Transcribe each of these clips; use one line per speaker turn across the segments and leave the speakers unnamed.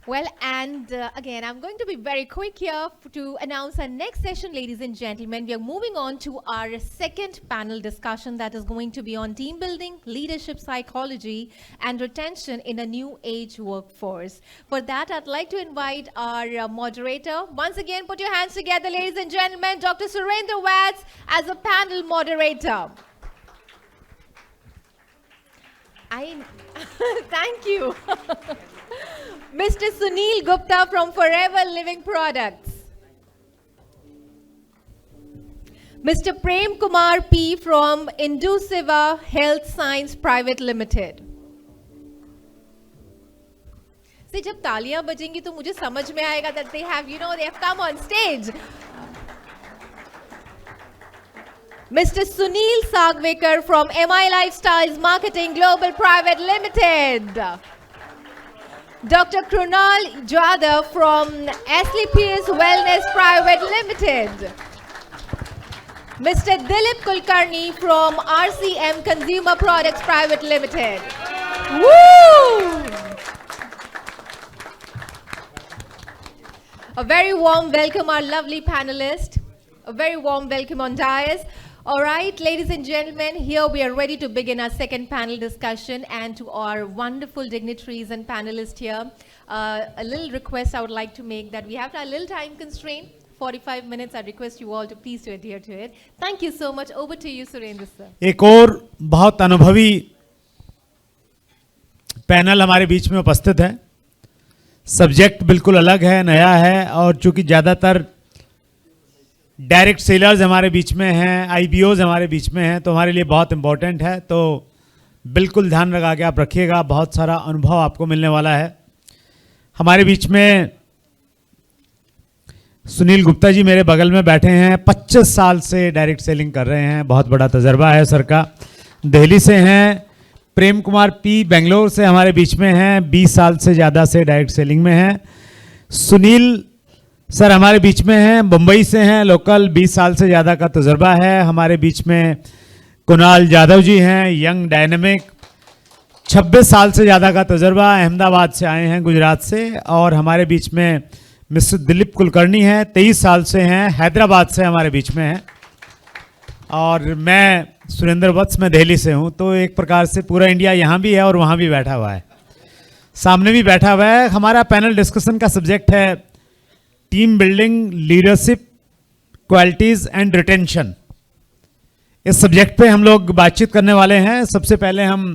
Well, and again, I'm going to be very quick here to announce our next session, ladies and gentlemen. We are moving on to our second panel discussion that is going to be on team building, leadership psychology, and retention in a new age workforce. For that, I'd like to invite our moderator. Once again, put your hands together, ladies and gentlemen, Dr. Surendra Vats as a panel moderator. Thank you. Mr. Sunil Gupta from Forever Living Products. Mr. Prem Kumar P from Indusiva Health Science Private Limited. See, जब तालियां बजेंगी तो मुझे समझ में आएगा that they have come on stage. Mr. Sunil Sagvekar from MI Lifestyles Marketing Global Private Limited. Dr. Krunal Jadhav from Ashley Pierce Wellness Private Limited. Mr. Dilip Kulkarni from RCM Consumer Products Private Limited. Woo! A very warm welcome, our lovely panelists. A very warm welcome on dais. All right, ladies and gentlemen, here we are ready to begin our second panel discussion, and to our wonderful dignitaries and panelists here, a little request I would like to make that we have a little time constraint, 45 minutes. I request you all to please to adhere to it. Thank you so much. Over to you, Surendra sir.
एक और बहुत अनुभवी panel हमारे बीच में उपस्थित है। Subject बिल्कुल अलग है, नया है, और चूंकि ज़्यादातर डायरेक्ट सेलर्स हमारे बीच में हैं, आईबीओज हमारे बीच में हैं, तो हमारे लिए बहुत इम्पोर्टेंट है। तो बिल्कुल ध्यान लगा के आप रखिएगा, बहुत सारा अनुभव आपको मिलने वाला है। हमारे बीच में सुनील गुप्ता जी मेरे बगल में बैठे हैं, 25 साल से डायरेक्ट सेलिंग कर रहे हैं, बहुत बड़ा तजर्बा है सर का। दिल्ली से हैं प्रेम कुमार पी, बेंगलोर से हमारे बीच में हैं, 20 साल से ज़्यादा से डायरेक्ट सेलिंग में हैं। सुनील सर हमारे बीच में हैं, मुंबई से हैं, लोकल, 20 साल से ज़्यादा का तजुर्बा है। हमारे बीच में कुणाल जाधव जी हैं, यंग डायनेमिक, 26 साल से ज़्यादा का तजुर्बा, अहमदाबाद से आए हैं, गुजरात से। और हमारे बीच में मिस्टर दिलीप कुलकर्णी हैं, 23 साल से हैं, हैदराबाद से हमारे बीच में हैं। और मैं सुरेंद्र वत्स, मैं दिल्ली से हूँ। तो एक प्रकार से पूरा इंडिया यहाँ भी है और वहाँ भी बैठा हुआ है, सामने भी बैठा हुआ है। हमारा पैनल डिस्कशन का सब्जेक्ट है team building, leadership qualities and retention. इस सब्जेक्ट पे हम लोग बातचीत करने वाले हैं। सबसे पहले हम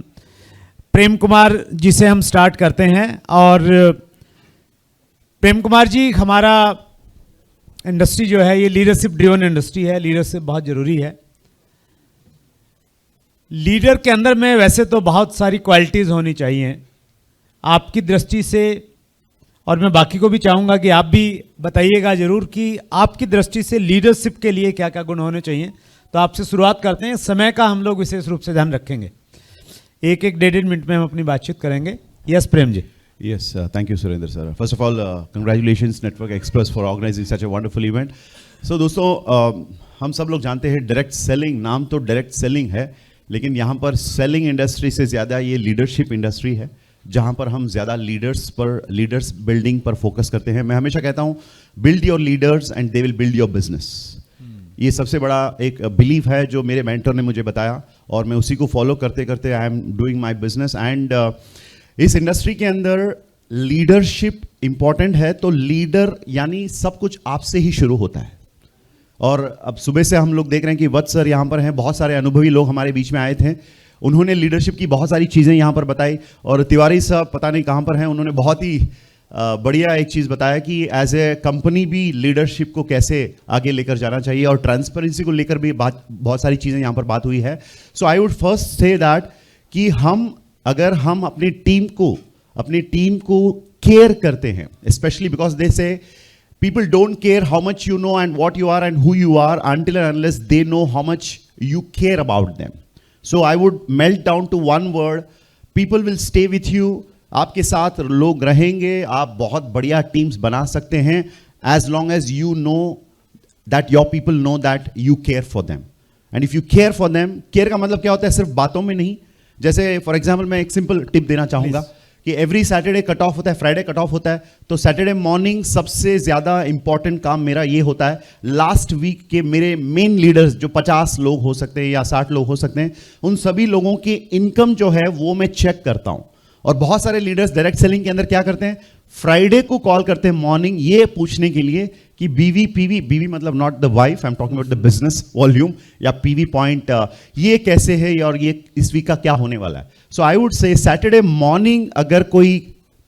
प्रेम कुमार जी से हम स्टार्ट करते हैं। और प्रेम कुमार जी, हमारा इंडस्ट्री जो है ये लीडरशिप ड्रिवन इंडस्ट्री है, लीडरशिप बहुत जरूरी है। लीडर के अंदर में वैसे तो बहुत सारी क्वालिटीज होनी चाहिए आपकी दृष्टि से, और मैं बाकी को भी चाहूँगा कि आप भी बताइएगा जरूर कि आपकी दृष्टि से लीडरशिप के लिए क्या क्या गुण होने चाहिए। तो आपसे शुरुआत करते हैं। समय का हम लोग विशेष रूप से ध्यान रखेंगे, एक 1.5 मिनट में हम अपनी बातचीत करेंगे। Yes Prem ji.
Yes, thank you Surendra sir. First of all, congratulations Network Express for organizing such a wonderful event. So दोस्तों, हम सब लोग जानते हैं डायरेक्ट सेलिंग, नाम तो डायरेक्ट सेलिंग है, लेकिन यहाँ पर सेलिंग इंडस्ट्री से ज़्यादा ये लीडरशिप इंडस्ट्री है, जहाँ पर हम ज़्यादा लीडर्स बिल्डिंग पर फोकस करते हैं। मैं हमेशा कहता हूँ, build your leaders and they will build your business. ये सबसे बड़ा एक बिलीफ है जो मेरे मेंटर ने मुझे बताया, और मैं उसी को फॉलो करते करते I am doing my business. And इस इंडस्ट्री के अंदर लीडरशिप इंपॉर्टेंट है। तो लीडर यानी सब कुछ आपसे ही शुरू होता है। और अब सुबह से हम लोग देख रहे हैं कि वत्स सर यहाँ पर हैं, बहुत सारे अनुभवी लोग हमारे बीच में आए थे, उन्होंने लीडरशिप की बहुत सारी चीज़ें यहाँ पर बताई। और तिवारी साहब पता नहीं कहाँ पर हैं, उन्होंने बहुत ही बढ़िया एक चीज़ बताया कि एज ए कंपनी भी लीडरशिप को कैसे आगे लेकर जाना चाहिए, और ट्रांसपेरेंसी को लेकर भी बहुत सारी चीज़ें यहाँ पर बात हुई है। So I would first say that कि अगर हम अपनी टीम को केयर करते हैं, स्पेशली बिकॉज दे से people don't care how much you know and what you are and who you are until and unless they know how much you care about them. So I would melt down to one word, people will stay with you. आपके साथ लोग रहेंगे, आप बहुत बढ़िया teams बना सकते हैं as long as you know that your people know that you care for them. And if you care for them, care का मतलब क्या होता है? सिर्फ बातों में नहीं। जैसे फॉर एग्जाम्पल मैं एक सिंपल टिप देना चाहूँगा कि एवरी सैटरडे कट ऑफ होता है, फ्राइडे कट ऑफ होता है, तो सैटरडे मॉर्निंग सबसे ज़्यादा इंपॉर्टेंट काम मेरा ये होता है, लास्ट वीक के मेरे मेन लीडर्स जो 50 लोग हो सकते हैं या 60 लोग हो सकते हैं, उन सभी लोगों की इनकम जो है वो मैं चेक करता हूँ। और बहुत सारे लीडर्स डायरेक्ट सेलिंग के अंदर क्या करते हैं, फ्राइडे को कॉल करते हैं मॉर्निंग ये पूछने के लिए कि बीवी मतलब not the wife, I am talking about the business volume, या पीवी पॉइंट ये कैसे है और ये इस वीक का क्या होने वाला है। So I would say Saturday morning अगर कोई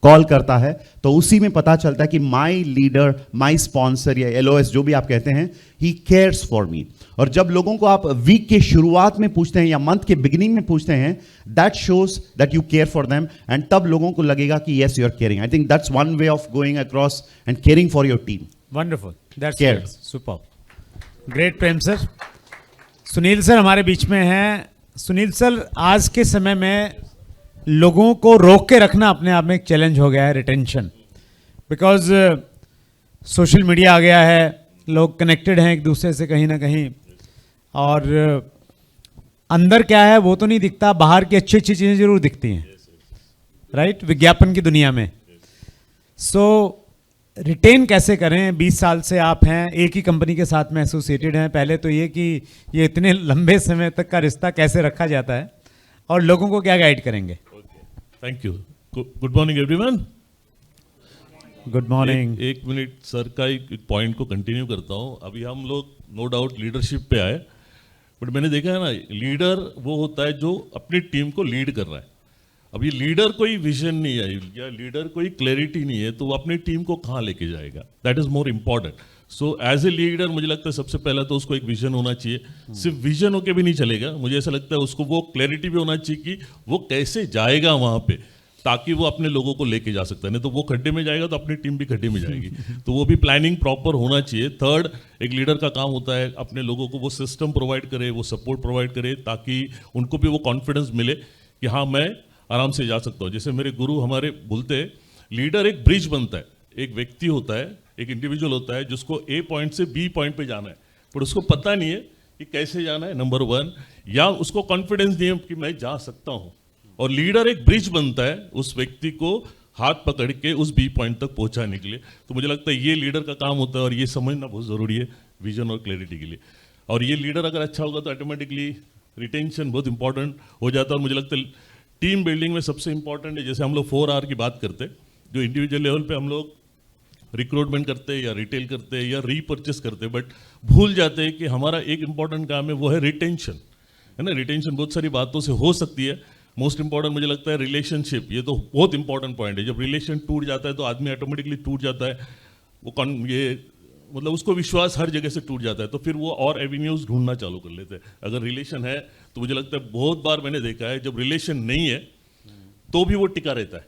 कॉल करता है तो उसी में पता चलता है कि माई लीडर, माई स्पॉन्सर या LOS जो भी आप कहते हैं, ही केयर्स फॉर मी। और जब लोगों को आप वीक के शुरुआत में पूछते हैं या मंथ के बिगिनिंग में पूछते हैं, that shows that you care for them, and तब लोगों को लगेगा कि yes you are caring. I think that's one way of going across and caring for your team.
Wonderful, that's
Care.
Super, great Prem sir. Sunil sir हमारे बीच में हैं। Sunil sir, आज के समय में लोगों को रोक के रखना अपने आप में एक चैलेंज हो गया है, रिटेंशन, बिकॉज सोशल मीडिया आ गया है, लोग कनेक्टेड हैं एक दूसरे से कहीं ना कहीं, और अंदर क्या है वो तो नहीं दिखता, बाहर की अच्छी अच्छी चीज़ें जरूर दिखती हैं, राइट, विज्ञापन की दुनिया में। सो रिटेन कैसे करें? 20 साल से आप हैं, एक ही कंपनी के साथ में एसोसिएटेड हैं। पहले तो ये कि ये इतने लंबे समय तक का रिश्ता कैसे रखा जाता है, और लोगों को क्या गाइड करेंगे?
Thank you. Good morning everyone.
Good morning.
एक मिनट सर का एक पॉइंट को कंटिन्यू करता हूँ। अभी हम लोग नो डाउट लीडरशिप पे आए, बट मैंने देखा है ना, लीडर वो होता है जो अपनी टीम को लीड कर रहा है। अब ये लीडर कोई विजन नहीं है या लीडर कोई क्लैरिटी नहीं है, तो वो अपनी टीम को कहाँ लेके जाएगा? That is more important. So as a leader मुझे लगता है सबसे पहला तो उसको एक विजन होना चाहिए। सिर्फ विजन होके भी नहीं चलेगा, मुझे ऐसा लगता है उसको वो क्लैरिटी भी होना चाहिए कि वो कैसे जाएगा वहाँ पे, ताकि वो अपने लोगों को लेके जा सकता है। नहीं तो वो खड्डे में जाएगा तो अपनी टीम भी खड्डे में जाएगी। तो वो भी प्लानिंग प्रॉपर होना चाहिए। थर्ड, एक लीडर का काम होता है अपने लोगों को वो सिस्टम प्रोवाइड करे, वो सपोर्ट प्रोवाइड करे, ताकि उनको भी वो कॉन्फिडेंस मिले कि हाँ मैं आराम से जा सकता हूँ। जैसे मेरे गुरु हमारे बोलते हैं, लीडर एक ब्रिज बनता है। एक व्यक्ति होता है, एक इंडिविजुअल होता है जिसको A पॉइंट से B पॉइंट पे जाना है, पर उसको पता नहीं है कि कैसे जाना है, नंबर 1, या उसको कॉन्फिडेंस नहीं है कि मैं जा सकता हूँ। और लीडर एक ब्रिज बनता है उस व्यक्ति को हाथ पकड़ के उस B पॉइंट तक पहुँचाने के लिए। तो मुझे लगता है ये लीडर का काम होता है, और ये समझना बहुत ज़रूरी है विजन और क्लैरिटी के लिए। और ये लीडर अगर अच्छा होगा तो ऑटोमेटिकली रिटेंशन बहुत इंपॉर्टेंट हो जाता है। और मुझे लगता है टीम बिल्डिंग में सबसे इंपॉर्टेंट है, जैसे हम लोग 4R की बात करते हैं, जो इंडिविजुअल लेवल पे हम लोग रिक्रूटमेंट करते हैं या रिटेल करते हैं या रीपर्चेस करते हैं, बट भूल जाते हैं कि हमारा एक इंपॉर्टेंट काम है, वो है रिटेंशन, है ना। रिटेंशन बहुत सारी बातों से हो सकती है। मोस्ट इंपॉर्टेंट मुझे लगता है रिलेशनशिप, ये तो बहुत इंपॉर्टेंट पॉइंट है। जब रिलेशन टूट जाता है तो आदमी ऑटोमेटिकली टूट जाता है, वो ये मतलब उसको विश्वास हर जगह से टूट जाता है, तो फिर वो और एवेन्यूज ढूंढना चालू कर लेते हैं। अगर रिलेशन है तो मुझे लगता है बहुत बार मैंने देखा है, जब रिलेशन नहीं है तो भी वो टिका रहता है,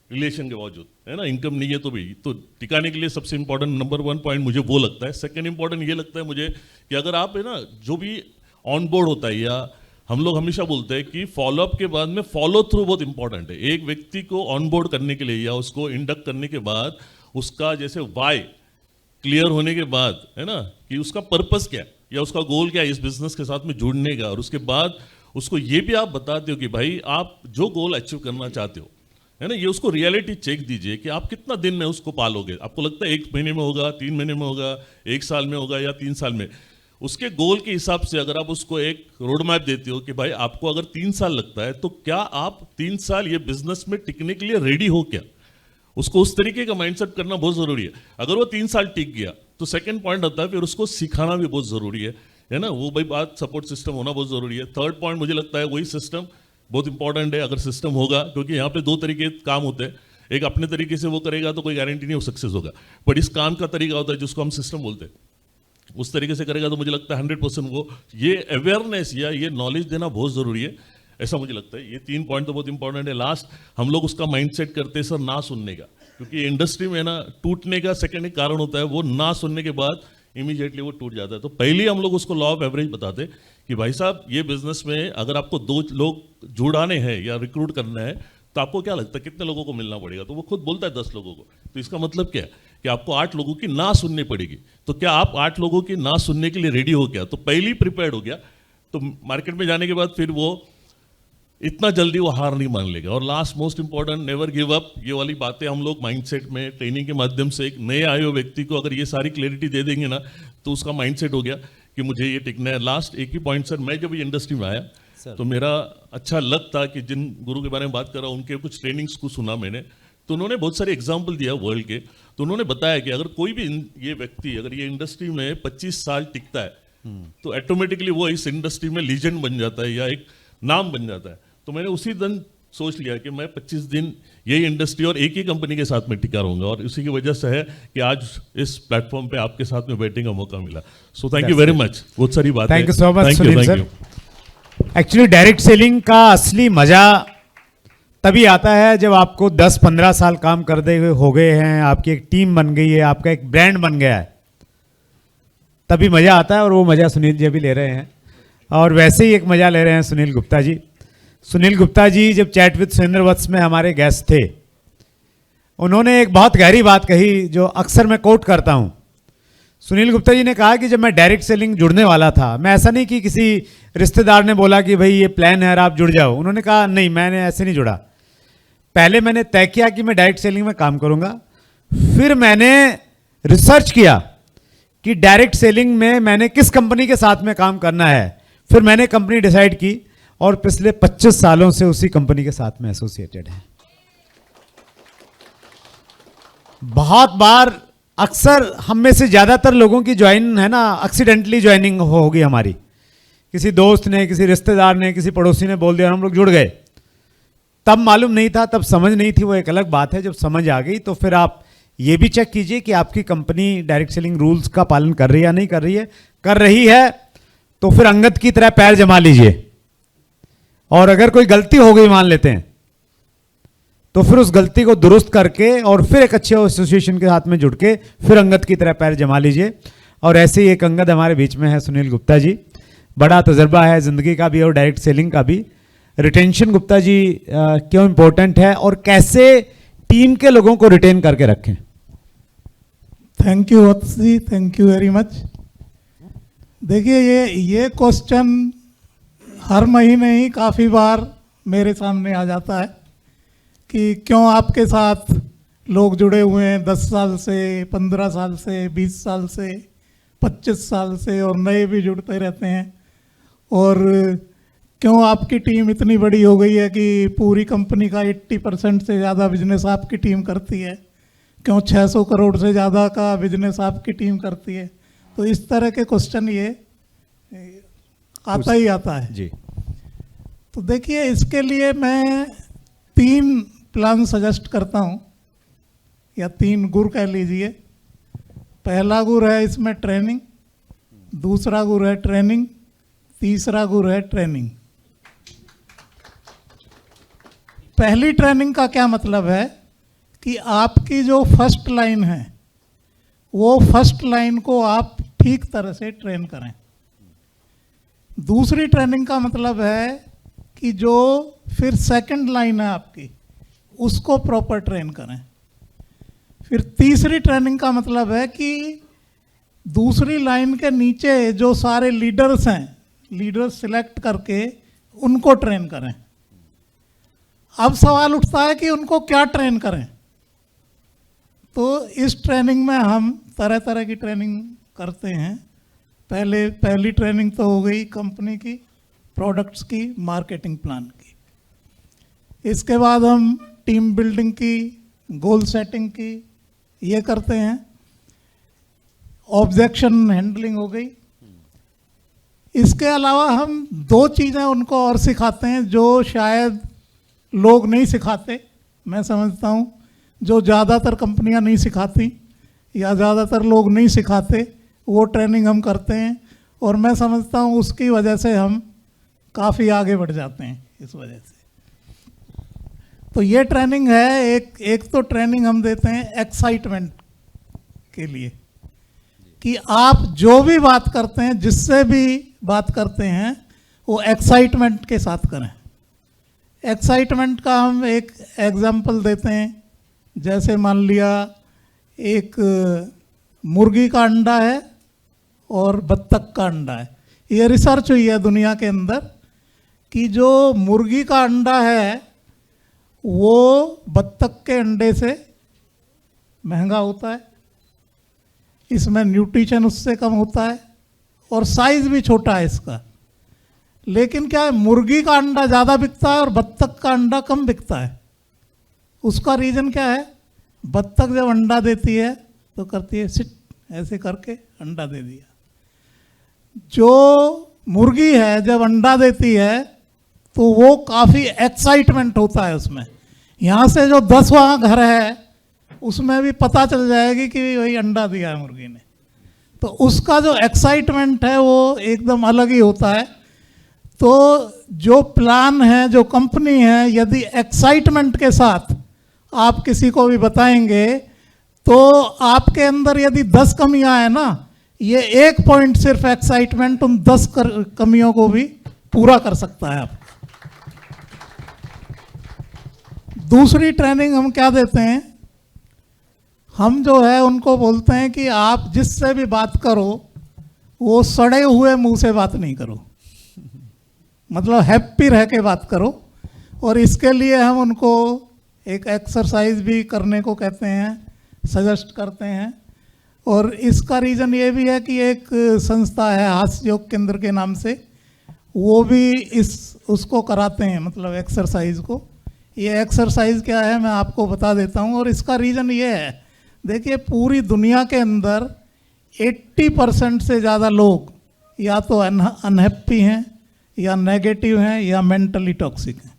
रिलेशन के बावजूद, है ना। इनकम नहीं है तो भी, तो टिकाने के लिए सबसे इंपॉर्टेंट नंबर 1 पॉइंट मुझे वो लगता है। सेकंड इंपॉर्टेंट ये लगता है मुझे कि अगर आप, है ना, जो भी ऑन बोर्ड होता है, या हम लोग हमेशा बोलते हैं कि फॉलोअप के बाद में फॉलो थ्रू बहुत इंपॉर्टेंट है। एक व्यक्ति को ऑन बोर्ड करने के लिए या उसको इंडक्ट करने के बाद उसका जैसे वाई क्लियर होने के बाद, है ना, कि उसका पर्पस क्या है या उसका गोल क्या है इस बिजनेस के साथ में जुड़ने का, और उसके बाद उसको ये भी आप बताते हो कि भाई आप जो गोल अचीव करना चाहते हो, है ना, ये उसको रियलिटी चेक दीजिए कि आप कितना दिन में उसको पालोगे। आपको लगता है 1 महीने में होगा, 3 महीने में होगा, 1 साल में होगा या 3 साल में, उसके गोल के हिसाब से अगर आप उसको एक रोड मैप देते हो कि भाई आपको अगर 3 साल लगता है तो क्या आप 3 साल ये बिजनेस में टिकने के लिए रेडी हो क्या, उसको उस तरीके का माइंडसेट करना बहुत जरूरी है। अगर वो 3 साल टिक गया तो सेकंड पॉइंट आता है फिर उसको सिखाना भी बहुत जरूरी है ना, वो भाई बात सपोर्ट सिस्टम होना बहुत जरूरी है। थर्ड पॉइंट मुझे लगता है वही सिस्टम बहुत इंपॉर्टेंट है, अगर सिस्टम होगा, क्योंकि यहाँ पे 2 तरीके काम होते हैं। एक अपने तरीके से वो करेगा तो कोई गारंटी नहीं वो सक्सेस होगा, बट इस काम का तरीका होता है जिसको हम सिस्टम बोलते हैं, उस तरीके से करेगा तो मुझे लगता है 100% वो ये अवेयरनेस या ये नॉलेज देना बहुत ज़रूरी है, ऐसा मुझे लगता है। ये 3 पॉइंट तो बहुत इंपॉर्टेंट है। लास्ट हम लोग उसका माइंडसेट करते हैं सर ना सुनने का, क्योंकि इंडस्ट्री में ना टूटने का सेकंड एक कारण होता है वो ना सुनने के बाद इमीडिएटली वो टूट जाता है। तो पहले हम लोग उसको लॉ ऑफ एवरेज बताते कि भाई साहब ये बिजनेस में अगर आपको 2 लोग जुड़ाने हैं या रिक्रूट करना है तो आपको क्या लगता है कितने लोगों को मिलना पड़ेगा, तो वो खुद बोलता है 10 लोगों को। तो इसका मतलब क्या है कि आपको 8 लोगों की ना सुननी पड़ेगी। तो क्या आप 8 लोगों की ना सुनने के लिए रेडी हो गया, तो पहले ही प्रिपेयर्ड हो गया, तो मार्केट में जाने के बाद फिर वो इतना जल्दी वो हार नहीं मान लेगा। और last most important, never give up. ये वाली बातें हम लोग माइंडसेट में ट्रेनिंग के माध्यम से एक नए आए हुए व्यक्ति को अगर ये सारी क्लैरिटी दे देंगे ना, तो उसका माइंडसेट हो गया कि मुझे ये टिकना है। लास्ट एक ही पॉइंट सर, मैं जब ये इंडस्ट्री में आया तो मेरा अच्छा लग था कि जिन गुरु के बारे में बात कर रहा हूँ उनके कुछ ट्रेनिंग्स को सुना मैंने, तो उन्होंने बहुत सारे एग्जाम्पल दिया वर्ल्ड के। तो उन्होंने बताया कि अगर कोई भी ये व्यक्ति अगर ये इंडस्ट्री में 25 साल टिकता है तो ऑटोमेटिकली वो इस इंडस्ट्री में लीजेंड बन जाता है या एक नाम बन जाता है। तो मैंने उसी दिन सोच लिया कि मैं 25 दिन यही इंडस्ट्री और एक ही कंपनी के साथ में टिका रहूंगा, और उसी की वजह से है कि आज इस प्लेटफॉर्म पे आपके साथ में बैठने का मौका मिला। So thank you very much. बहुत सारी बातें।
Thank you so much
Thank you,
Sunil
thank
sir.
you।
Actually direct selling का असली मजा तभी आता है जब आपको 10-15 साल काम करते हुए हो गए हैं, आपकी एक टीम बन गई है, आपका एक ब्रांड बन गया है, तभी मजा आता है। और वो मजा सुनील जी भी ले रहे हैं, और वैसे ही एक मजा ले रहे हैं सुनील गुप्ता जी। सुनील गुप्ता जी जब चैट विद सुरेंद्र वत्स में हमारे गेस्ट थे, उन्होंने एक बहुत गहरी बात कही जो अक्सर मैं कोट करता हूं। सुनील गुप्ता जी ने कहा कि जब मैं डायरेक्ट सेलिंग जुड़ने वाला था, मैं ऐसा नहीं कि किसी रिश्तेदार ने बोला कि भाई ये प्लान है और आप जुड़ जाओ, उन्होंने कहा नहीं, मैंने ऐसे नहीं जुड़ा। पहले मैंने तय किया कि मैं डायरेक्ट सेलिंग में काम करूंगा, फिर मैंने रिसर्च किया कि डायरेक्ट सेलिंग में मैंने किस कंपनी के साथ में काम करना है, फिर मैंने कंपनी डिसाइड की और पिछले 25 सालों से उसी कंपनी के साथ में एसोसिएटेड है। बहुत बार अक्सर हम में से ज़्यादातर लोगों की ज्वाइन है ना, एक्सीडेंटली ज्वाइनिंग होगी हमारी, किसी दोस्त ने, किसी रिश्तेदार ने, किसी पड़ोसी ने बोल दिया, हम लोग जुड़ गए। तब मालूम नहीं था, तब समझ नहीं थी, वो एक अलग बात है। जब समझ आ गई तो फिर आप ये भी चेक कीजिए कि आपकी कंपनी डायरेक्ट सेलिंग रूल्स का पालन कर रही है या नहीं कर रही है। कर रही है तो फिर अंगद की तरह पैर जमा लीजिए, और अगर कोई गलती हो गई मान लेते हैं तो फिर उस गलती को दुरुस्त करके और फिर एक अच्छे एसोसिएशन के साथ में जुड़ के फिर अंगद की तरह पैर जमा लीजिए। और ऐसे ही एक अंगद हमारे बीच में है, सुनील गुप्ता जी। बड़ा तजर्बा है जिंदगी का भी और डायरेक्ट सेलिंग का भी। रिटेंशन गुप्ता जी क्यों इंपॉर्टेंट है और कैसे टीम के लोगों को रिटेन करके रखें?
Thank you Vats ji, thank you very much. देखिए ये क्वेश्चन हर महीने ही काफ़ी बार मेरे सामने आ जाता है कि क्यों आपके साथ लोग जुड़े हुए हैं 10 साल से, 15 साल से, 20 साल से, 25 साल से, और नए भी जुड़ते रहते हैं, और क्यों आपकी टीम इतनी बड़ी हो गई है कि पूरी कंपनी का 80% से ज़्यादा बिजनेस आपकी टीम करती है, क्यों 600 करोड़ से ज़्यादा का बिजनेस आपकी टीम करती है। तो इस तरह के क्वेश्चन ये आता ही आता है
जी।
तो देखिए, इसके लिए मैं 3 प्लान सजेस्ट करता हूँ, या 3 गुर कह लीजिए। पहला गुर है इसमें ट्रेनिंग, दूसरा गुर है ट्रेनिंग, तीसरा गुर है ट्रेनिंग। पहली ट्रेनिंग का क्या मतलब है कि आपकी जो फर्स्ट लाइन है वो फर्स्ट लाइन को आप ठीक तरह से ट्रेन करें। दूसरी ट्रेनिंग का मतलब है कि जो फिर सेकंड लाइन है आपकी उसको प्रॉपर ट्रेन करें। फिर तीसरी ट्रेनिंग का मतलब है कि दूसरी लाइन के नीचे जो सारे लीडर्स हैं, लीडर्स सिलेक्ट करके उनको ट्रेन करें। अब सवाल उठता है कि उनको क्या ट्रेन करें। तो इस ट्रेनिंग में हम तरह तरह की ट्रेनिंग करते हैं। पहली ट्रेनिंग तो हो गई कंपनी की प्रोडक्ट्स की, मार्केटिंग प्लान की। इसके बाद हम टीम बिल्डिंग की, गोल सेटिंग की, ये करते हैं। ऑब्जेक्शन हैंडलिंग हो गई। इसके अलावा हम 2 चीज़ें उनको और सिखाते हैं जो शायद लोग नहीं सिखाते। मैं समझता हूँ जो ज़्यादातर कंपनियां नहीं सिखाती या ज़्यादातर लोग नहीं सिखाते, वो ट्रेनिंग हम करते हैं, और मैं समझता हूँ उसकी वजह से हम काफ़ी आगे बढ़ जाते हैं इस वजह से। तो ये ट्रेनिंग है। एक तो ट्रेनिंग हम देते हैं एक्साइटमेंट के लिए, कि आप जो भी बात करते हैं, जिससे भी बात करते हैं, वो एक्साइटमेंट के साथ करें। एक्साइटमेंट का हम एक एग्जाम्पल देते हैं। जैसे मान लिया एक मुर्गी का अंडा है और बत्तख का अंडा है। ये रिसर्च हुई है दुनिया के अंदर कि जो मुर्गी का अंडा है वो बत्तख के अंडे से महंगा होता है, इसमें न्यूट्रिशन उससे कम होता है और साइज भी छोटा है इसका। लेकिन क्या है, मुर्गी का अंडा ज़्यादा बिकता है और बत्तख का अंडा कम बिकता है। उसका रीज़न क्या है, बत्तख जब अंडा देती है तो करती है सिट, ऐसे करके अंडा दे दिया। जो मुर्गी है जब अंडा देती है तो वो काफ़ी एक्साइटमेंट होता है उसमें। यहाँ से जो 10वां घर है उसमें भी पता चल जाएगी कि वही अंडा दिया है मुर्गी ने। तो उसका जो एक्साइटमेंट है वो एकदम अलग ही होता है। तो जो प्लान है, जो कंपनी है, यदि एक्साइटमेंट के साथ आप किसी को भी बताएंगे तो आपके अंदर यदि 10 कमियां हैं ना, ये एक पॉइंट सिर्फ एक्साइटमेंट उन 10 कमियों को भी पूरा कर सकता है। आप दूसरी ट्रेनिंग हम क्या देते हैं, हम जो है उनको बोलते हैं कि आप जिससे भी बात करो वो सड़े हुए मुंह से बात नहीं करो, मतलब हैप्पी रह के बात करो। और इसके लिए हम उनको एक एक्सरसाइज भी करने को कहते हैं, सजेस्ट करते हैं। और इसका रीज़न ये भी है कि एक संस्था है हास्य योग केंद्र के नाम से, वो भी उसको कराते हैं, मतलब एक्सरसाइज को। ये एक्सरसाइज क्या है मैं आपको बता देता हूँ। और इसका रीज़न ये है, देखिए पूरी दुनिया के अंदर 80% से ज़्यादा लोग या तो अनहैप्पी हैं या नेगेटिव हैं या मेंटली टॉक्सिक हैं।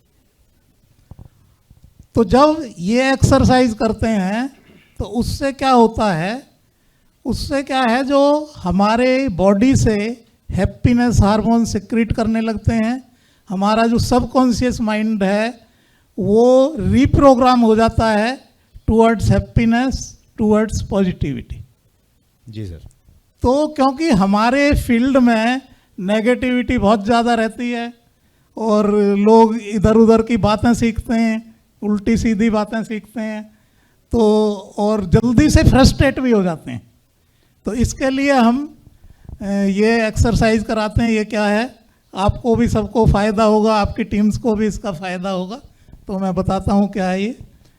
तो जब ये एक्सरसाइज करते हैं तो उससे क्या होता है, उससे क्या है, जो हमारे बॉडी से हैप्पीनेस हार्मोन सिक्रीट करने लगते हैं। हमारा जो सबकॉन्शियस माइंड है वो रीप्रोग्राम हो जाता है टुवर्ड्स हैप्पीनेस, टुवर्ड्स पॉजिटिविटी।
जी सर।
तो क्योंकि हमारे फील्ड में नेगेटिविटी बहुत ज़्यादा रहती है और लोग इधर उधर की बातें सीखते हैं, उल्टी सीधी बातें सीखते हैं, तो और जल्दी से फ्रस्ट्रेट भी हो जाते हैं। तो इसके लिए हम ये एक्सरसाइज कराते हैं। ये क्या है, आपको भी सबको फ़ायदा होगा, आपकी टीम्स को भी इसका फ़ायदा होगा। तो मैं बताता हूँ क्या है ये।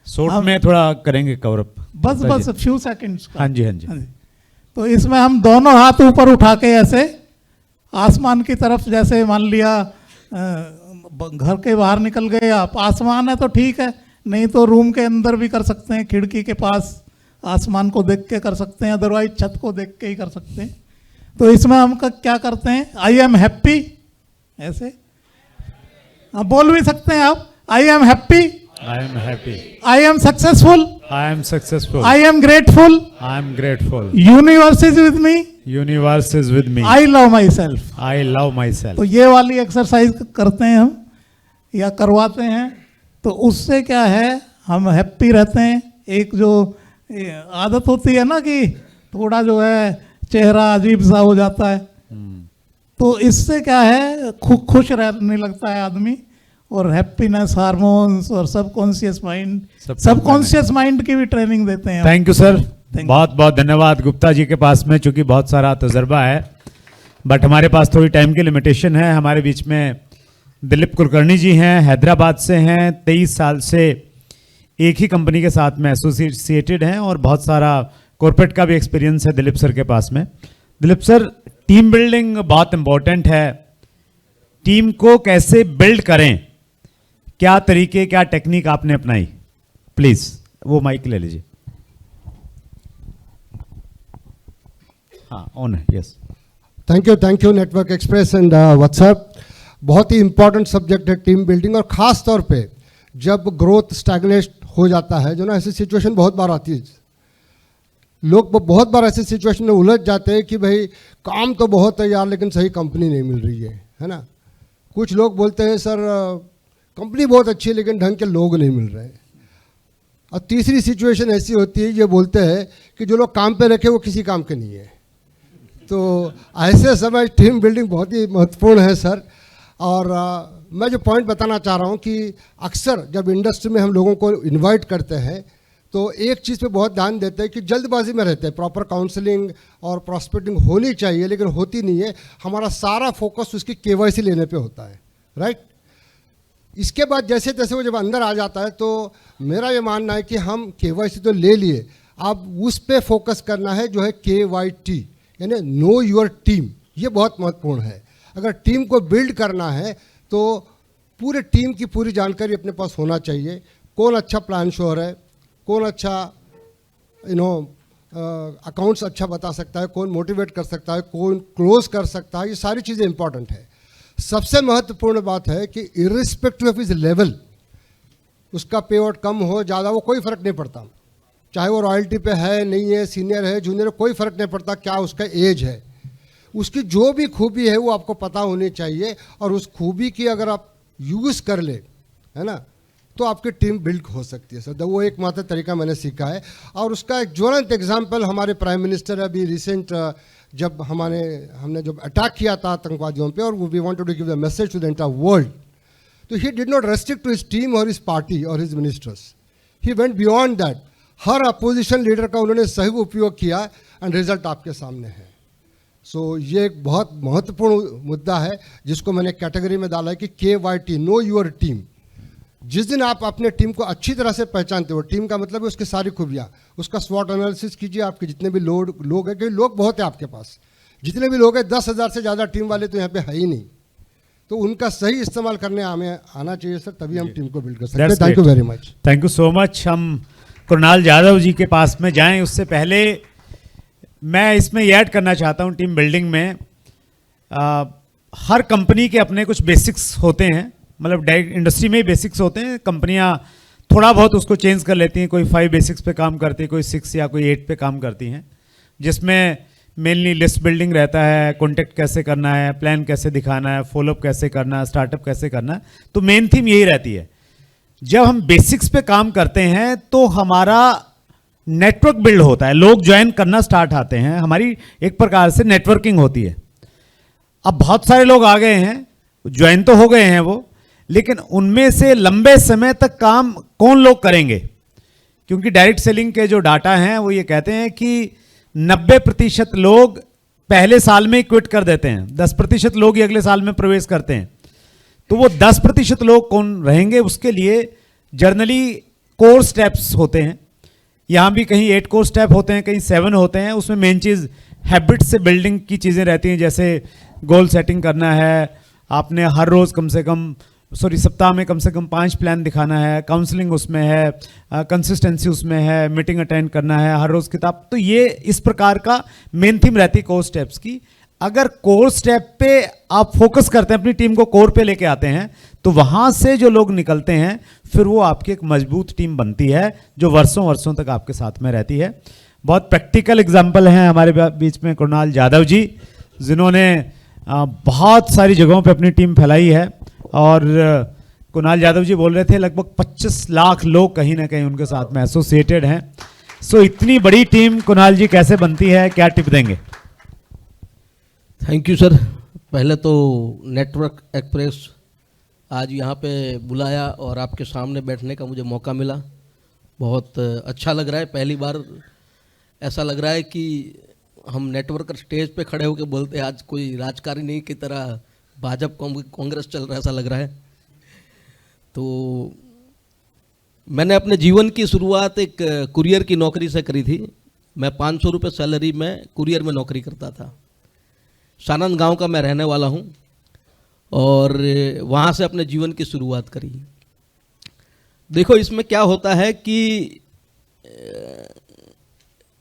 शॉर्ट में थोड़ा करेंगे कवर अप,
बस फ्यू सेकंड्स का।
हाँ जी हाँ जी।
तो इसमें हम दोनों हाथ ऊपर उठा के ऐसे आसमान की तरफ, जैसे मान लिया घर के बाहर निकल गए आप, आसमान है तो ठीक है, नहीं तो रूम के अंदर भी कर सकते हैं, खिड़की के पास आसमान को देख के कर सकते हैं, अदरवाइज छत को देख के ही कर सकते हैं। तो इसमें हम क्या करते हैं, आई एम हैप्पी, ऐसे आप बोल भी सकते हैं आप, I am happy,
I am happy,
I am successful,
I am successful,
I am grateful,
I am grateful,
universe is with me,
universe is with me,
I love my self.
I love my self.
तो ये वाली exercise करते हैं हम या करवाते हैं। तो उससे क्या है, हम हैप्पी रहते हैं। एक जो आदत होती है ना कि थोड़ा जो है चेहरा अजीब सा हो जाता है, तो इससे क्या है खुश रहने लगता है आदमी। और हैप्पीनेस हार्मोन्स और सबकॉन्शियस माइंड की भी ट्रेनिंग देते हैं।
Thank you sir,
you.
बहुत बहुत धन्यवाद। गुप्ता जी के पास में चूंकि बहुत सारा तजर्बा है, बट हमारे पास थोड़ी टाइम की लिमिटेशन है। हमारे बीच में दिलीप कुलकर्णी जी हैं, हैदराबाद से हैं, 23 साल से एक ही कंपनी के साथ में एसोसिएटेड हैं और बहुत सारा कॉर्पोरेट का भी एक्सपीरियंस है दिलीप सर के पास में। दिलीप सर, टीम बिल्डिंग बहुत इंपॉर्टेंट है। टीम को कैसे बिल्ड करें, क्या तरीके, क्या टेक्निक आपने अपनाई? प्लीज वो माइक ले लीजिए। हाँ, ऑन है, yes.
Thank you network express and WhatsApp. बहुत ही इंपॉर्टेंट सब्जेक्ट है टीम बिल्डिंग, और ख़ास तौर पे जब ग्रोथ स्टैग्नेट हो जाता है, जो ना ऐसी सिचुएशन बहुत बार आती है। लोग बहुत बार ऐसे सिचुएशन में उलझ जाते हैं कि भाई काम तो बहुत है यार, लेकिन सही कंपनी नहीं मिल रही है ना। कुछ लोग बोलते हैं सर कंपनी बहुत अच्छी है लेकिन ढंग के लोग नहीं मिल रहे हैं। और तीसरी सिचुएशन ऐसी होती है, ये बोलते हैं कि जो लोग काम पे रखे वो किसी काम के नहीं है। तो ऐसे समय टीम बिल्डिंग बहुत ही महत्वपूर्ण है सर। और मैं जो पॉइंट बताना चाह रहा हूँ कि अक्सर जब इंडस्ट्री में हम लोगों को इनवाइट करते हैं तो एक चीज़ पे बहुत ध्यान देते हैं कि जल्दबाजी में रहते हैं। प्रॉपर काउंसलिंग और प्रॉस्पेक्टिंग होनी चाहिए लेकिन होती नहीं है। हमारा सारा फोकस उसकी केवाईसी लेने पे होता है, राइट। इसके बाद जैसे तैसे वो जब अंदर आ जाता है तो मेरा ये मानना है कि हम KYC तो ले लिए, अब उस पे फोकस करना है जो है KYT, यानी नो योर टीम। ये बहुत महत्वपूर्ण है। अगर टीम को बिल्ड करना है तो पूरे टीम की पूरी जानकारी अपने पास होना चाहिए। कौन अच्छा प्लान श्योर है, कौन अच्छा अकाउंट्स अच्छा बता सकता है, कौन मोटिवेट कर सकता है, कौन क्लोज कर सकता है, ये सारी चीज़ें इंपॉर्टेंट है। सबसे महत्वपूर्ण बात है कि इरिस्पेक्टिव ऑफ इज लेवल, उसका पे आउट कम हो ज़्यादा वो कोई फ़र्क नहीं पड़ता, चाहे वो रॉयल्टी पे है नहीं है, सीनियर है जूनियर है, कोई फ़र्क नहीं पड़ता क्या उसका एज है। उसकी जो भी खूबी है वो आपको पता होनी चाहिए, और उस खूबी की अगर आप यूज़ कर ले, है ना, तो आपकी टीम बिल्ड हो सकती है सर। तो वो एकमात्र तरीका मैंने सीखा है, और उसका एक ज्वलंत एग्जाम्पल हमारे प्राइम मिनिस्टर अभी रिसेंट जब हमने जब अटैक किया था आतंकवादियों पे, और we wanted to give the message to the entire world, तो he did not restrict to his team और हिज पार्टी और his ministers, he went beyond that. हर अपोजिशन लीडर का उन्होंने सही उपयोग किया, एंड रिजल्ट आपके सामने है। सो ये एक बहुत महत्वपूर्ण मुद्दा है जिसको मैंने कैटेगरी में डाला है कि KYT, नो योर टीम। जिस दिन आप अपने टीम को अच्छी तरह से पहचानते हो, टीम का मतलब है उसकी सारी खूबियाँ, उसका स्वॉट एनालिसिस कीजिए, आपके जितने भी लोग हैं, क्योंकि लोग बहुत है आपके पास, जितने भी लोग हैं 10,000 से ज़्यादा टीम वाले तो यहाँ पे है ही नहीं, तो उनका सही इस्तेमाल करने हमें आना चाहिए सर, तभी हम टीम को बिल्ड कर सकते हैं। Thank you very much.
Thank you so much. हम कुणाल यादव जी के पास में जाएं, उससे पहले मैं इसमें ये ऐड करना चाहता हूं, टीम बिल्डिंग में हर कंपनी के अपने कुछ बेसिक्स होते हैं, मतलब डायरेक्ट इंडस्ट्री में ही बेसिक्स होते हैं। कंपनियां थोड़ा बहुत उसको चेंज कर लेती हैं, कोई 5 बेसिक्स पे काम करती है, कोई 6 या कोई 8 पे काम करती हैं, जिसमें मेनली लिस्ट बिल्डिंग रहता है, कॉन्टेक्ट कैसे करना है, प्लान कैसे दिखाना है, फॉलोअप कैसे करना है, स्टार्टअप कैसे करना है, तो मेन थीम यही रहती है। जब हम बेसिक्स पे काम करते हैं तो हमारा नेटवर्क बिल्ड होता है, लोग ज्वाइन करना स्टार्ट आते हैं, हमारी एक प्रकार से नेटवर्किंग होती है। अब बहुत सारे लोग आ गए हैं, ज्वाइन तो हो गए हैं वो, लेकिन उनमें से लंबे समय तक काम कौन लोग करेंगे? क्योंकि डायरेक्ट सेलिंग के जो डाटा हैं वो ये कहते हैं कि 90% लोग पहले साल में ही क्विट कर देते हैं, 10% लोग ही अगले साल में प्रवेश करते हैं। तो वो 10% लोग कौन रहेंगे, उसके लिए जर्नली कोर स्टेप्स होते हैं। यहाँ भी कहीं 8 कोर स्टेप होते हैं, कहीं 7 होते हैं। उसमें मेन चीज़ हैबिट से बिल्डिंग की चीज़ें रहती हैं, जैसे गोल सेटिंग करना है, आपने हर रोज़ सप्ताह में कम से कम 5 प्लान दिखाना है, काउंसलिंग उसमें है, कंसिस्टेंसी उसमें है, मीटिंग अटेंड करना है, हर रोज़ किताब। तो ये इस प्रकार का मेन थीम रहती है कोर स्टेप्स की। अगर कोर स्टेप पे आप फोकस करते हैं, अपनी टीम को कोर पे लेके आते हैं, तो वहाँ से जो लोग निकलते हैं फिर वो आपकी एक मजबूत टीम बनती है जो वर्षों वर्षों तक आपके साथ में रहती है। बहुत प्रैक्टिकल एग्जाम्पल हैं हमारे बीच में कुणाल यादव जी, जिन्होंने बहुत सारी जगहों पे अपनी टीम फैलाई है। और कुणाल यादव जी बोल रहे थे लगभग 25 लाख लोग कहीं ना कहीं उनके साथ में एसोसिएटेड हैं। सो इतनी बड़ी टीम कुणाल जी कैसे बनती है, क्या टिप देंगे?
Thank you sir. पहले तो नेटवर्क एक्सप्रेस आज यहाँ पे बुलाया और आपके सामने बैठने का मुझे मौका मिला, बहुत अच्छा लग रहा है। पहली बार ऐसा लग रहा है कि हम नेटवर्कर स्टेज पे खड़े होकर बोलते हैं, आज कोई राजकारणी की तरह भाजपा कांग्रेस चल रहा है, ऐसा लग रहा है। तो मैंने अपने जीवन की शुरुआत एक कुरियर की नौकरी से करी थी। मैं 500 रुपये सैलरी में कुरियर में नौकरी करता था। सानंद गांव का मैं रहने वाला हूं और वहां से अपने जीवन की शुरुआत करी। देखो इसमें क्या होता है कि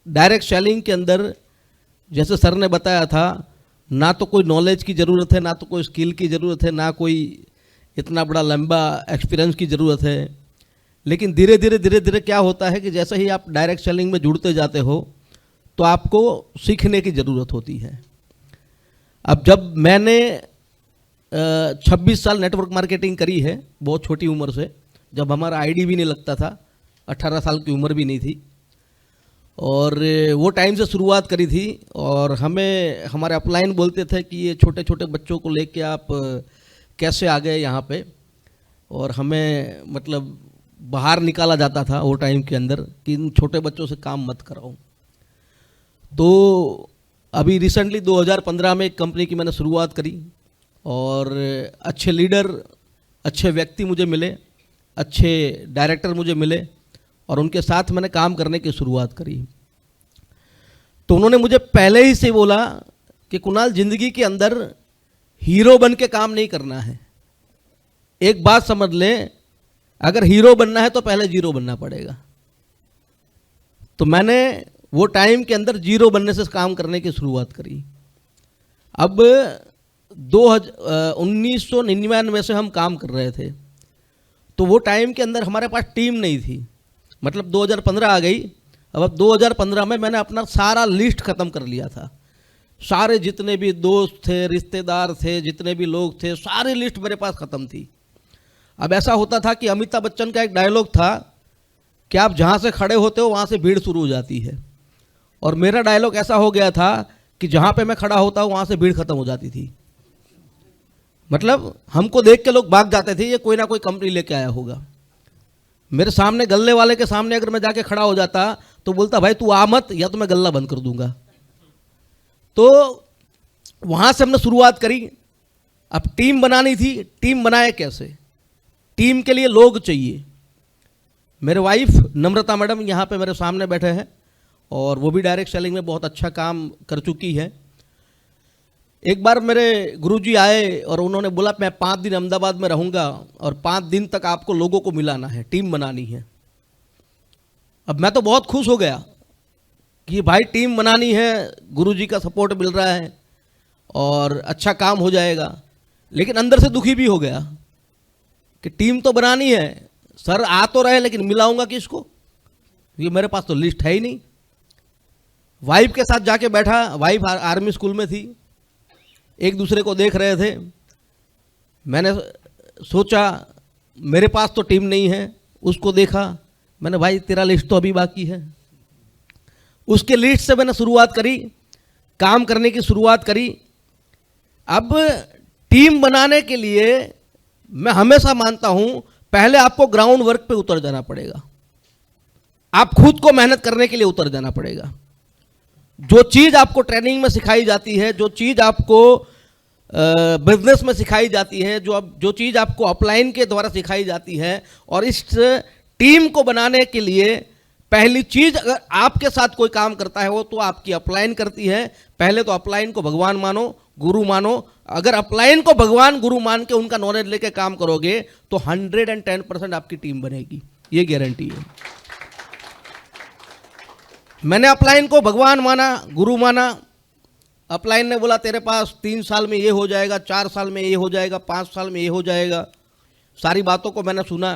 डायरेक्ट सेलिंग के अंदर जैसे सर ने बताया था, ना तो कोई नॉलेज की ज़रूरत है, ना तो कोई स्किल की ज़रूरत है, ना कोई इतना बड़ा लंबा एक्सपीरियंस की ज़रूरत है। लेकिन धीरे धीरे क्या होता है कि जैसे ही आप डायरेक्ट सेलिंग में जुड़ते जाते हो तो आपको सीखने की ज़रूरत होती है। अब जब मैंने 26 साल नेटवर्क मार्केटिंग करी है, बहुत छोटी उम्र से, जब हमारा आईडी भी नहीं लगता था, 18 साल की उम्र भी नहीं थी, और वो टाइम से शुरुआत करी थी। और हमें हमारे अपलाइन बोलते थे कि ये छोटे छोटे बच्चों को लेके आप कैसे आ गए यहाँ पे, और हमें मतलब बाहर निकाला जाता था वो टाइम के अंदर कि इन छोटे बच्चों से काम मत कराओ। तो अभी रिसेंटली 2015 में एक कंपनी की मैंने शुरुआत करी और अच्छे लीडर अच्छे व्यक्ति मुझे मिले, अच्छे डायरेक्टर मुझे मिले और उनके साथ मैंने काम करने की शुरुआत करी। तो उन्होंने मुझे पहले ही से बोला कि कुणाल, जिंदगी के अंदर हीरो बन के काम नहीं करना है। एक बात समझ लें, अगर हीरो बनना है तो पहले जीरो बनना पड़ेगा। तो मैंने वो टाइम के अंदर जीरो बनने से काम करने की शुरुआत करी। अब 1999 से हम काम कर रहे थे, तो वो टाइम के अंदर हमारे पास टीम नहीं थी। मतलब 2015 आ गई, अब 2015 में मैंने अपना सारा लिस्ट ख़त्म कर लिया था। सारे जितने भी दोस्त थे, रिश्तेदार थे, जितने भी लोग थे, सारी लिस्ट मेरे पास ख़त्म थी। अब ऐसा होता था कि अमिताभ बच्चन का एक डायलॉग था कि आप जहाँ से खड़े होते हो वहाँ से भीड़ शुरू हो जाती है, और मेरा डायलॉग ऐसा हो गया था कि जहाँ पे मैं खड़ा होता हूँ वहाँ से भीड़ खत्म हो जाती थी। मतलब हमको देख के लोग भाग जाते थे, ये कोई ना कोई कंपनी लेके आया होगा। मेरे सामने गल्ले वाले के सामने अगर मैं जाके खड़ा हो जाता तो बोलता, भाई तू आ मत, या तो मैं गल्ला बंद कर दूंगा। तो वहाँ से हमने शुरुआत करी। अब टीम बनानी थी, टीम बनाए कैसे? टीम के लिए लोग चाहिए। मेरे वाइफ नम्रता मैडम यहाँ पे मेरे सामने बैठे हैं, और वो भी डायरेक्ट सेलिंग में बहुत अच्छा काम कर चुकी है। एक बार मेरे गुरुजी आए और उन्होंने बोला, मैं 5 दिन अहमदाबाद में रहूँगा और 5 दिन तक आपको लोगों को मिलाना है, टीम बनानी है। अब मैं तो बहुत खुश हो गया कि भाई टीम बनानी है, गुरुजी का सपोर्ट मिल रहा है और अच्छा काम हो जाएगा। लेकिन अंदर से दुखी भी हो गया कि टीम तो बनानी है, सर आ तो रहे लेकिन मिलाऊंगा किसको? ये मेरे पास तो लिस्ट है ही नहीं। वाइफ के साथ जाके बैठा, वाइफ आर्मी स्कूल में थी, एक दूसरे को देख रहे थे। मैंने सोचा मेरे पास तो टीम नहीं है, उसको देखा, मैंने भाई तेरा लिस्ट तो अभी बाकी है। उसके लिस्ट से मैंने शुरुआत करी, काम करने की शुरुआत करी। अब टीम बनाने के लिए मैं हमेशा मानता हूं, पहले आपको ग्राउंड वर्क पे उतर जाना पड़ेगा। आप खुद को मेहनत करने के लिए उतर जाना पड़ेगा। जो चीज़ आपको ट्रेनिंग में सिखाई जाती है, जो चीज़ आपको बिजनेस में सिखाई जाती है, जो चीज़ आपको अपलाइन के द्वारा सिखाई जाती है, और इस टीम को बनाने के लिए पहली चीज़, अगर आपके साथ कोई काम करता है वो तो आपकी अपलाइन करती है। पहले तो अपलाइन को भगवान मानो, गुरु मानो। अगर अपलाइन को भगवान गुरु मान के उनका नॉलेज लेके काम करोगे तो 110% आपकी टीम बनेगी, ये गारंटी है। मैंने अपलाइन को भगवान माना, गुरु माना। अपलाइन ने बोला तेरे पास 3 साल में ये हो जाएगा, 4 साल में ये हो जाएगा, 5 साल में ये हो जाएगा। सारी बातों को मैंने सुना।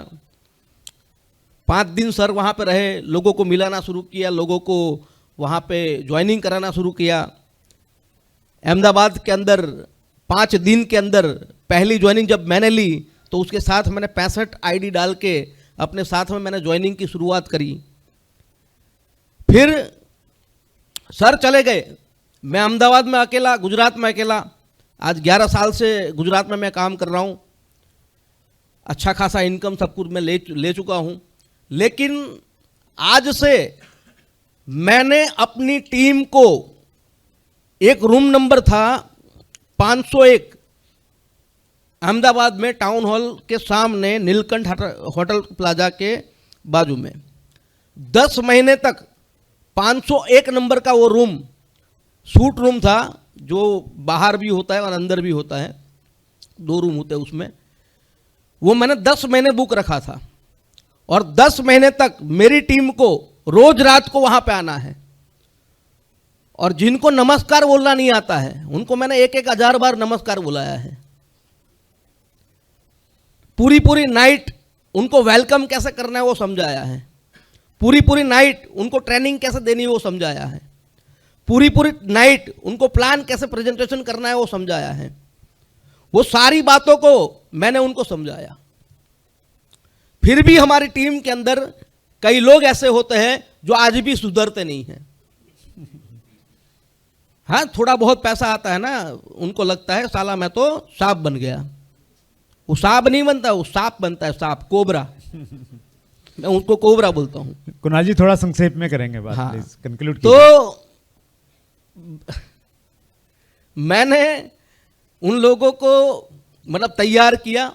5 दिन सर वहाँ पे रहे, लोगों को मिलाना शुरू किया, लोगों को वहाँ पे ज्वाइनिंग कराना शुरू किया। अहमदाबाद के अंदर 5 दिन के अंदर पहली ज्वाइनिंग जब मैंने ली तो उसके साथ मैंने 65 आईडी डाल के अपने साथ में मैंने ज्वाइनिंग की शुरुआत करी। फिर सर चले गए, मैं अहमदाबाद में अकेला, गुजरात में अकेला। आज 11 साल से गुजरात में मैं काम कर रहा हूँ, अच्छा खासा इनकम सब कुछ मैं ले चुका हूँ। लेकिन आज से मैंने अपनी टीम को, एक रूम नंबर था 501 अहमदाबाद में, टाउन हॉल के सामने नीलकंठ होटल प्लाजा के बाजू में, 10 महीने तक 501 नंबर का वो रूम, सूट रूम था, जो बाहर भी होता है और अंदर भी होता है, 2 रूम होते हैं उसमें। वो मैंने 10 महीने बुक रखा था, और 10 महीने तक मेरी टीम को रोज रात को वहां पे आना है। और जिनको नमस्कार बोलना नहीं आता है उनको मैंने 1-1 हजार बार नमस्कार बुलाया है। पूरी नाइट उनको वेलकम कैसे करना है वो समझाया है। पूरी नाइट उनको ट्रेनिंग कैसे देनी है वो समझाया है। पूरी नाइट उनको प्लान कैसे प्रेजेंटेशन करना है वो समझाया है। वो सारी बातों को मैंने उनको समझाया। फिर भी हमारी टीम के अंदर कई लोग ऐसे होते हैं जो आज भी सुधरते नहीं हैं। हाँ, थोड़ा बहुत पैसा आता है ना, उनको लगता है साला मैं तो सांप बन गया। वो सांप नहीं बनता, वो सांप बनता है, सांप, कोबरा। मैं उनको कोबरा बोलता हूँ।
कुणाल जी थोड़ा संक्षेप में करेंगे बात,
हाँ,
प्लीज कंक्लूड
तो मैंने उन लोगों को मतलब तैयार किया,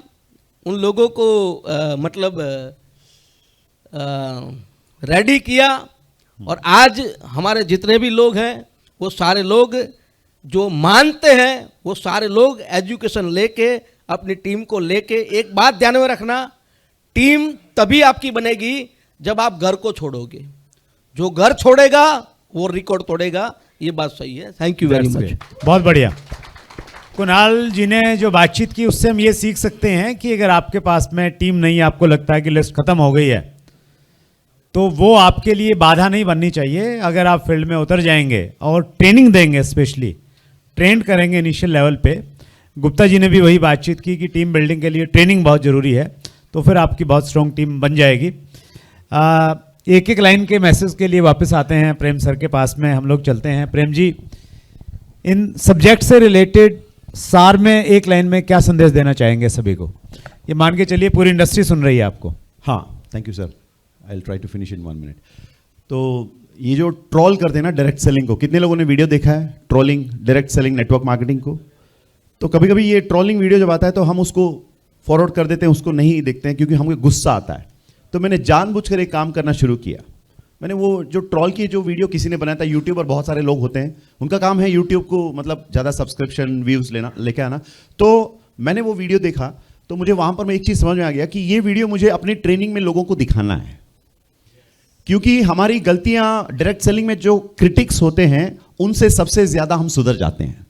उन लोगों को मतलब रेडी किया, और आज हमारे जितने भी लोग हैं वो सारे लोग जो मानते हैं, वो सारे लोग एजुकेशन लेके अपनी टीम को लेके, एक बात ध्यान में रखना, टीम तभी आपकी बनेगी जब आप घर को छोड़ोगे। जो घर छोड़ेगा वो रिकॉर्ड तोड़ेगा, ये बात सही है। Thank you very
That's
much.
great. बहुत बढ़िया। कुणाल जी ने जो बातचीत की उससे हम ये सीख सकते हैं कि अगर आपके पास में टीम नहीं, आपको लगता है कि लिस्ट खत्म हो गई है, तो वो आपके लिए बाधा नहीं बननी चाहिए। अगर आप फील्ड में उतर जाएंगे और ट्रेनिंग देंगे, स्पेशली ट्रेंड करेंगे इनिशियल लेवल पे, गुप्ता जी ने भी वही बातचीत की कि टीम बिल्डिंग के लिए ट्रेनिंग बहुत ज़रूरी है, तो फिर आपकी बहुत स्ट्रॉन्ग टीम बन जाएगी। एक एक लाइन के मैसेज के लिए वापस आते हैं प्रेम सर के पास में, हम लोग चलते हैं। प्रेम जी, इन सब्जेक्ट से रिलेटेड सार में एक लाइन में क्या संदेश देना चाहेंगे सभी को? ये मान के चलिए पूरी इंडस्ट्री सुन रही है आपको।
हाँ, thank you sir, I will try to finish in 1 minute. तो ये जो ट्रॉल करते हैं ना डायरेक्ट सेलिंग को, कितने लोगों ने वीडियो देखा है trolling direct selling network marketing को? तो कभी कभी ये ट्रॉलिंग वीडियो जब आता है तो हम उसको फॉरवर्ड कर देते हैं, उसको नहीं देखते हैं क्योंकि हमको गुस्सा आता है। तो मैंने जानबूझकर एक काम करना शुरू किया। मैंने वो जो ट्रॉल की जो वीडियो किसी ने बनाया था, यूट्यूबर बहुत सारे लोग होते हैं, उनका काम है यूट्यूब को मतलब ज़्यादा सब्सक्रिप्शन व्यूज़ लेके आना। तो मैंने वो वीडियो देखा तो मुझे वहाँ पर मैं एक चीज़ समझ में आ गया कि ये वीडियो मुझे अपनी ट्रेनिंग में लोगों को दिखाना है, क्योंकि हमारी गलतियाँ डायरेक्ट सेलिंग में जो क्रिटिक्स होते हैं उनसे सबसे ज़्यादा हम सुधर जाते हैं।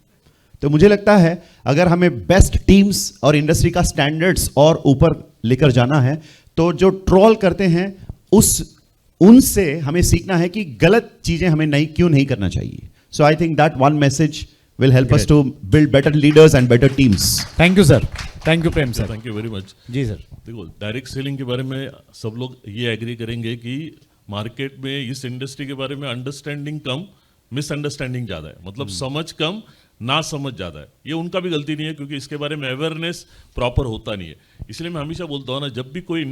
तो मुझे लगता है अगर हमें बेस्ट टीम्स और इंडस्ट्री का स्टैंडर्ड्स और ऊपर लेकर जाना है तो जो ट्रोल करते हैं उनसे हमें सीखना है कि गलत चीजें हमें क्यों नहीं करना चाहिए। So I think that one message will help us to build better leaders and better teams.
Thank you sir, thank you Prem sir.
Thank you very much.
जी सर।
देखो, डायरेक्ट सेलिंग के बारे में सब लोग ये एग्री करेंगे कि मार्केट में इस इंडस्ट्री के बारे में अंडरस्टैंडिंग कम, मिसअंडरस्टैंडिंग ज़्यादा है, मतलब समझ कम, ना समझ ज़्यादा है। ये उनका भी गलती नहीं है क्योंकि इसके बारे में अवेयरनेस प्रॉपर होता नहीं है। इसलिए मैं हमेशा बोलता हूँ ना, जब भी कोई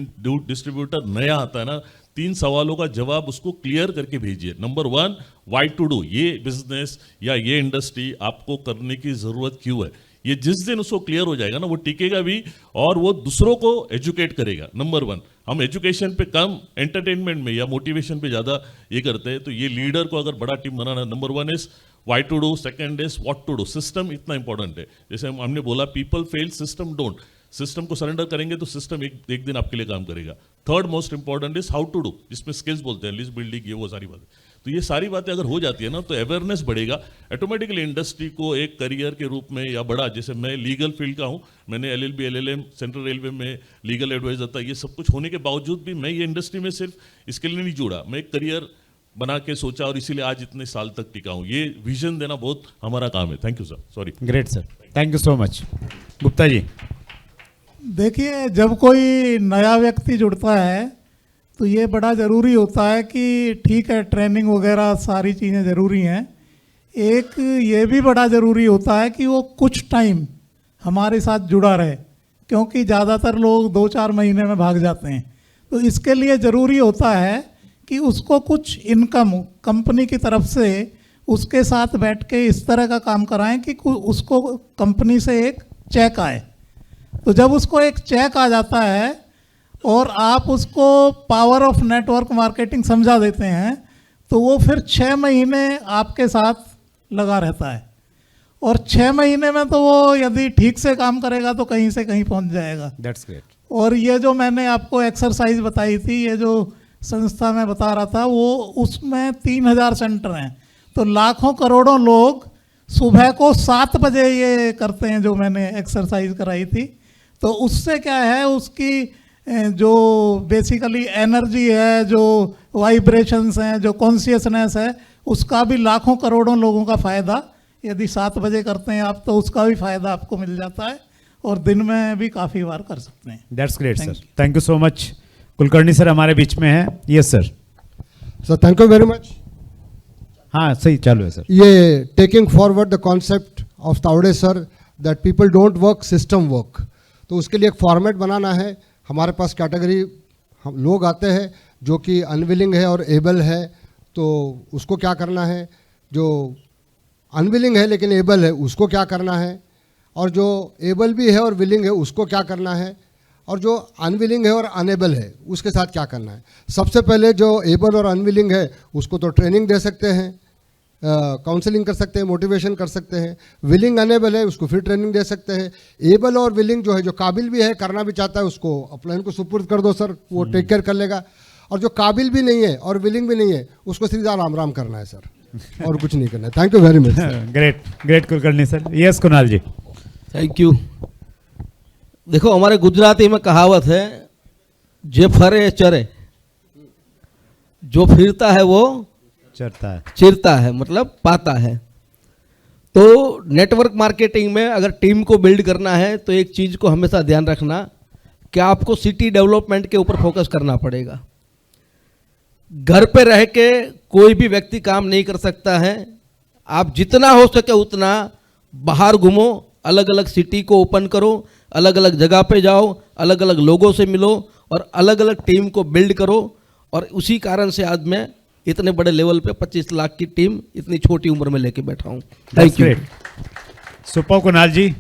डिस्ट्रीब्यूटर नया आता है ना, 3 सवालों का जवाब उसको क्लियर करके भेजिए। नंबर 1, वाई टू डू, ये बिजनेस या ये इंडस्ट्री आपको करने की ज़रूरत क्यों है। ये जिस दिन उसको क्लियर हो जाएगा ना, वो टिकेगा भी और वो दूसरों को एजुकेट करेगा। नंबर 1, हम एजुकेशन पे कम, एंटरटेनमेंट में या मोटिवेशन पे ज़्यादा ये करते हैं। तो ये लीडर को अगर बड़ा टीम बनाना, number 1 is why to do, second is what to do. System इतना इंपॉर्टेंट है। जैसे हमने बोला, people fail, system don't. System को सरेंडर करेंगे तो सिस्टम एक दिन आपके लिए काम करेगा। Third most important is how to do, जिसमें स्किल्स बोलते हैं, लिस्ट बिल्डिंग, ये वो सारी बातें। तो ये सारी बातें अगर हो जाती है ना, तो अवेयरनेस बढ़ेगा ऑटोमेटिकली। इंडस्ट्री को एक करियर के रूप में या बड़ा, जैसे मैं लीगल फील्ड का हूँ, मैंने LLB LLM सेंट्रल रेलवे में लीगल एडवाइजर था। ये सब कुछ होने के बावजूद भी मैं ये इंडस्ट्री में सिर्फ इसके लिए नहीं जुड़ा, मैं एक करियर बना के सोचा और इसीलिए आज इतने साल तक टिका हूँ। ये विजन देना बहुत हमारा काम है। Thank you sir. Sorry.
Great sir, thank you so much. Gupta ji.
देखिए, जब कोई नया व्यक्ति जुड़ता है तो ये बड़ा ज़रूरी होता है कि ठीक है, ट्रेनिंग वगैरह सारी चीज़ें ज़रूरी हैं, एक ये भी बड़ा ज़रूरी होता है कि वो कुछ टाइम हमारे साथ जुड़ा रहे, क्योंकि ज़्यादातर लोग 2-4 महीने में भाग जाते हैं। तो इसके लिए ज़रूरी होता है कि उसको कुछ इनकम कंपनी की तरफ से उसके साथ बैठ के इस तरह का काम कराएं कि उसको कंपनी से एक चेक आए। तो जब उसको एक चेक आ जाता है और आप उसको पावर ऑफ नेटवर्क मार्केटिंग समझा देते हैं, तो वो फिर 6 महीने आपके साथ लगा रहता है। और 6 महीने में तो वो यदि ठीक से काम करेगा तो कहीं से कहीं पहुंच जाएगा।
That's great.
और ये जो मैंने आपको एक्सरसाइज बताई थी, ये जो संस्था में बता रहा था, वो उसमें 3000 सेंटर हैं। तो लाखों करोड़ों लोग सुबह को 7 बजे ये करते हैं जो मैंने एक्सरसाइज कराई थी। तो उससे क्या है, उसकी जो बेसिकली एनर्जी है, जो वाइब्रेशंस हैं, जो कॉन्शियसनेस है, उसका भी लाखों करोड़ों लोगों का फ़ायदा यदि 7 बजे करते हैं आप, तो उसका भी फ़ायदा आपको मिल जाता है और दिन में भी काफ़ी बार कर सकते हैं।
That's great sir, thank you so much. Kulkarni sir हमारे बीच में हैं। Yes sir.
Sir thank you very much.
हाँ सही चालू है सर।
ये taking forward the concept of Tawde sir that people don't work, system work. तो उसके लिए एक फॉर्मेट बनाना है। हमारे पास कैटेगरी हम लोग आते हैं जो कि अनविलिंग है और एबल है, तो उसको क्या करना है, जो अनविलिंग है लेकिन एबल है उसको क्या करना है, और जो एबल भी है और विलिंग है उसको क्या करना है, और जो अनविलिंग है और अनेबल है उसके साथ क्या करना है। सबसे पहले जो एबल और अनविलिंग है उसको तो ट्रेनिंग दे सकते हैं, काउंसलिंग कर सकते हैं, मोटिवेशन कर सकते हैं। विलिंग अनेबल है उसको फिर ट्रेनिंग दे सकते हैं। एबल और विलिंग जो है, जो काबिल भी है करना भी चाहता है, उसको अपलाइन को सुपुर्द कर दो सर, वो टेक केयर कर लेगा। और जो काबिल भी नहीं है और विलिंग भी नहीं है उसको सीधा राम राम करना है सर, और कुछ नहीं करना है। Thank you very much.
Great great Kulkarni sir. Yes Kunal ji.
Thank you. देखो हमारे गुजराती में कहावत है, जे फरे चरे, जो फिरता है वो
चलता है।
चिरता है, मतलब पाता है। तो नेटवर्क मार्केटिंग में अगर टीम को बिल्ड करना है तो एक चीज़ को हमेशा ध्यान रखना कि आपको सिटी डेवलपमेंट के ऊपर फोकस करना पड़ेगा। घर पे रह के कोई भी व्यक्ति काम नहीं कर सकता है। आप जितना हो सके उतना बाहर घूमो, अलग अलग सिटी को ओपन करो, अलग अलग जगह पे जाओ, अलग अलग लोगों से मिलो और अलग अलग टीम को बिल्ड करो। और उसी कारण से आज मैं इतने बड़े लेवल पे 25 लाख की टीम इतनी छोटी उम्र में लेके बैठा हूँ। Thank you.
सुपर कुणाल जी,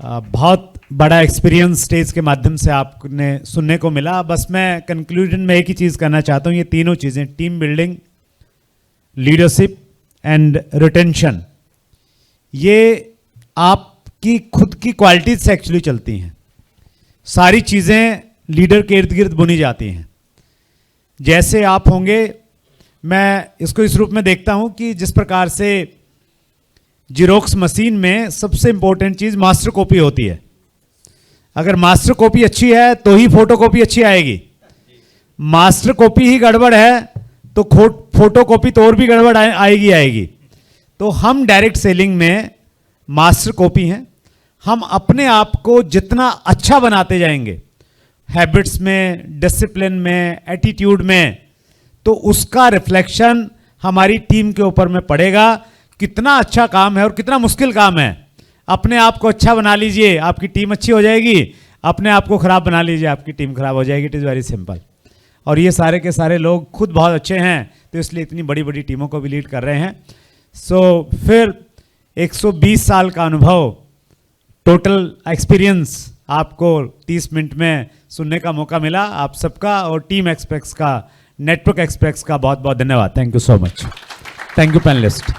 बहुत बड़ा एक्सपीरियंस स्टेज के माध्यम से आपने सुनने को मिला। बस मैं कंक्लूजन में एक ही चीज़ करना चाहता हूँ, ये तीनों चीज़ें, team building, leadership and retention, ये आपकी खुद की क्वालिटीज से एक्चुअली चलती हैं। सारी चीज़ें लीडर के इर्द गिर्द बुनी जाती हैं। जैसे आप होंगे, मैं इसको इस रूप में देखता हूं कि जिस प्रकार से जीरोक्स मशीन में सबसे इंपॉर्टेंट चीज़ मास्टर कॉपी होती है। अगर मास्टर कॉपी अच्छी है तो ही फोटो कॉपी अच्छी आएगी। मास्टर कॉपी ही गड़बड़ है तो फोटो कॉपी तो और भी गड़बड़ आएगी। तो हम डायरेक्ट सेलिंग में मास्टर कॉपी हैं। हम अपने आप को जितना अच्छा बनाते जाएंगे, हैबिट्स में, डिसिप्लिन में, एटीट्यूड में, तो उसका रिफ्लेक्शन हमारी टीम के ऊपर में पड़ेगा। कितना अच्छा काम है और कितना मुश्किल काम है। अपने आप को अच्छा बना लीजिए, आपकी टीम अच्छी हो जाएगी। अपने आप को खराब बना लीजिए, आपकी टीम खराब हो जाएगी। It is very simple. और ये सारे के सारे लोग खुद बहुत अच्छे हैं, तो इसलिए इतनी बड़ी बड़ी टीमों को भी लीड कर रहे हैं। सो फिर 120 साल का अनुभव, टोटल एक्सपीरियंस आपको 30 मिनट में सुनने का मौका मिला। आप सबका और टीम एक्सप्रेस का, नेटवर्क एक्सप्रेस का बहुत बहुत धन्यवाद। Thank you so much. Thank you panelist.